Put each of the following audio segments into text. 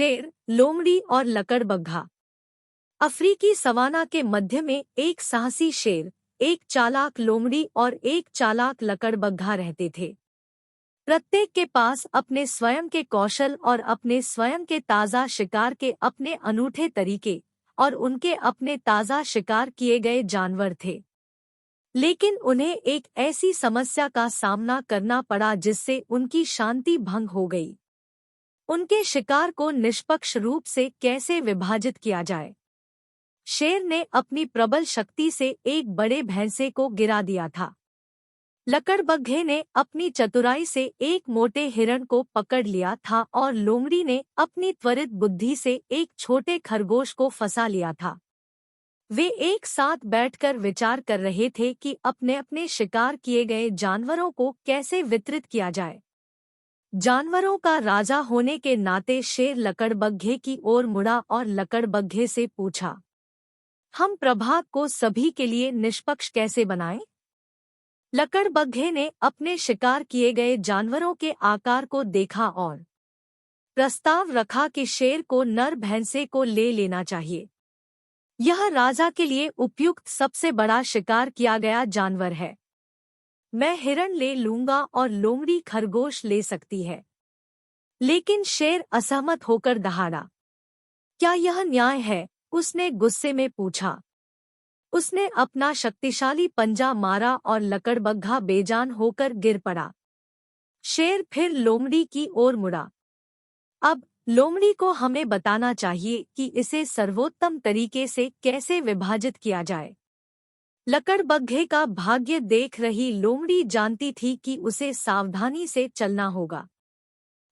शेर, लोमड़ी और लकड़बग्घा। अफ्रीकी सवाना के मध्य में एक साहसी शेर, एक चालाक लोमड़ी और एक चालाक लकड़बग्घा रहते थे। प्रत्येक के पास अपने स्वयं के कौशल और अपने स्वयं के ताज़ा शिकार के अपने अनूठे तरीके और उनके अपने ताज़ा शिकार किए गए जानवर थे। लेकिन उन्हें एक ऐसी समस्या का सामना करना पड़ा जिससे उनकी शांति भंग हो गई। उनके शिकार को निष्पक्ष रूप से कैसे विभाजित किया जाए। शेर ने अपनी प्रबल शक्ति से एक बड़े भैंसे को गिरा दिया था। लकड़बग्घे ने अपनी चतुराई से एक मोटे हिरण को पकड़ लिया था और लोमड़ी ने अपनी त्वरित बुद्धि से एक छोटे खरगोश को फंसा लिया था। वे एक साथ बैठकर विचार कर रहे थे कि अपने अपने शिकार किए गए जानवरों को कैसे वितरित किया जाए। जानवरों का राजा होने के नाते शेर लकड़बग्घे की ओर मुड़ा और लकड़बग्घे से पूछा, हम प्रभात को सभी के लिए निष्पक्ष कैसे बनाएं? लकड़बग्घे ने अपने शिकार किए गए जानवरों के आकार को देखा और प्रस्ताव रखा कि शेर को नर भैंसे को ले लेना चाहिए। यह राजा के लिए उपयुक्त सबसे बड़ा शिकार किया गया जानवर है। मैं हिरण ले लूंगा और लोमड़ी खरगोश ले सकती है। लेकिन शेर असहमत होकर दहाड़ा। क्या यह न्याय है? उसने गुस्से में पूछा। उसने अपना शक्तिशाली पंजा मारा और लकड़बग्घा बेजान होकर गिर पड़ा। शेर फिर लोमड़ी की ओर मुड़ा। अब लोमड़ी को हमें बताना चाहिए कि इसे सर्वोत्तम तरीके से कैसे विभाजित किया जाए। लकड़बग्घे का भाग्य देख रही लोमड़ी जानती थी कि उसे सावधानी से चलना होगा।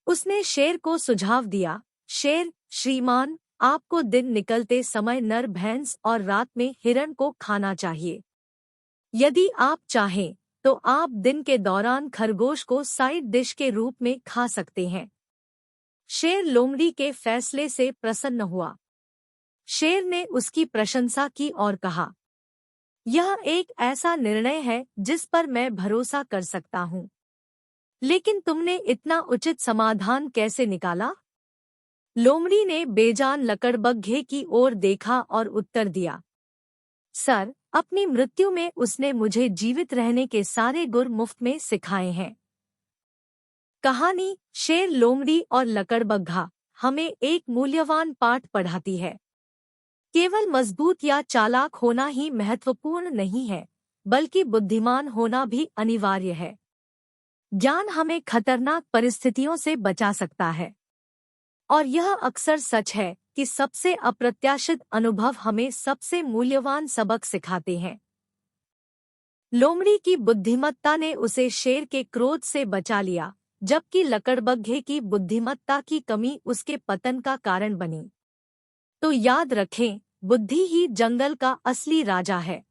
उसने शेर को सुझाव दिया, शेर श्रीमान, आपको दिन निकलते समय नर भैंस और रात में हिरण को खाना चाहिए। यदि आप चाहें तो आप दिन के दौरान खरगोश को साइड डिश के रूप में खा सकते हैं। शेर लोमड़ी के फैसले से प्रसन्न हुआ। शेर ने उसकी प्रशंसा की और कहा, यह एक ऐसा निर्णय है जिस पर मैं भरोसा कर सकता हूँ। लेकिन तुमने इतना उचित समाधान कैसे निकाला? लोमड़ी ने बेजान लकड़बग्घे की ओर देखा और उत्तर दिया, सर, अपनी मृत्यु में उसने मुझे जीवित रहने के सारे गुर मुफ्त में सिखाए हैं। कहानी शेर, लोमड़ी और लकड़बग्घा हमें एक मूल्यवान पाठ पढ़ाती है। केवल मजबूत या चालाक होना ही महत्वपूर्ण नहीं है, बल्कि बुद्धिमान होना भी अनिवार्य है। ज्ञान हमें खतरनाक परिस्थितियों से बचा सकता है। और यह अक्सर सच है कि सबसे अप्रत्याशित अनुभव हमें सबसे मूल्यवान सबक सिखाते हैं। लोमड़ी की बुद्धिमत्ता ने उसे शेर के क्रोध से बचा लिया, जबकि लकड़बग्घे की बुद्धिमत्ता की कमी उसके पतन का कारण बनी। तो याद रखें, बुद्धि ही जंगल का असली राजा है।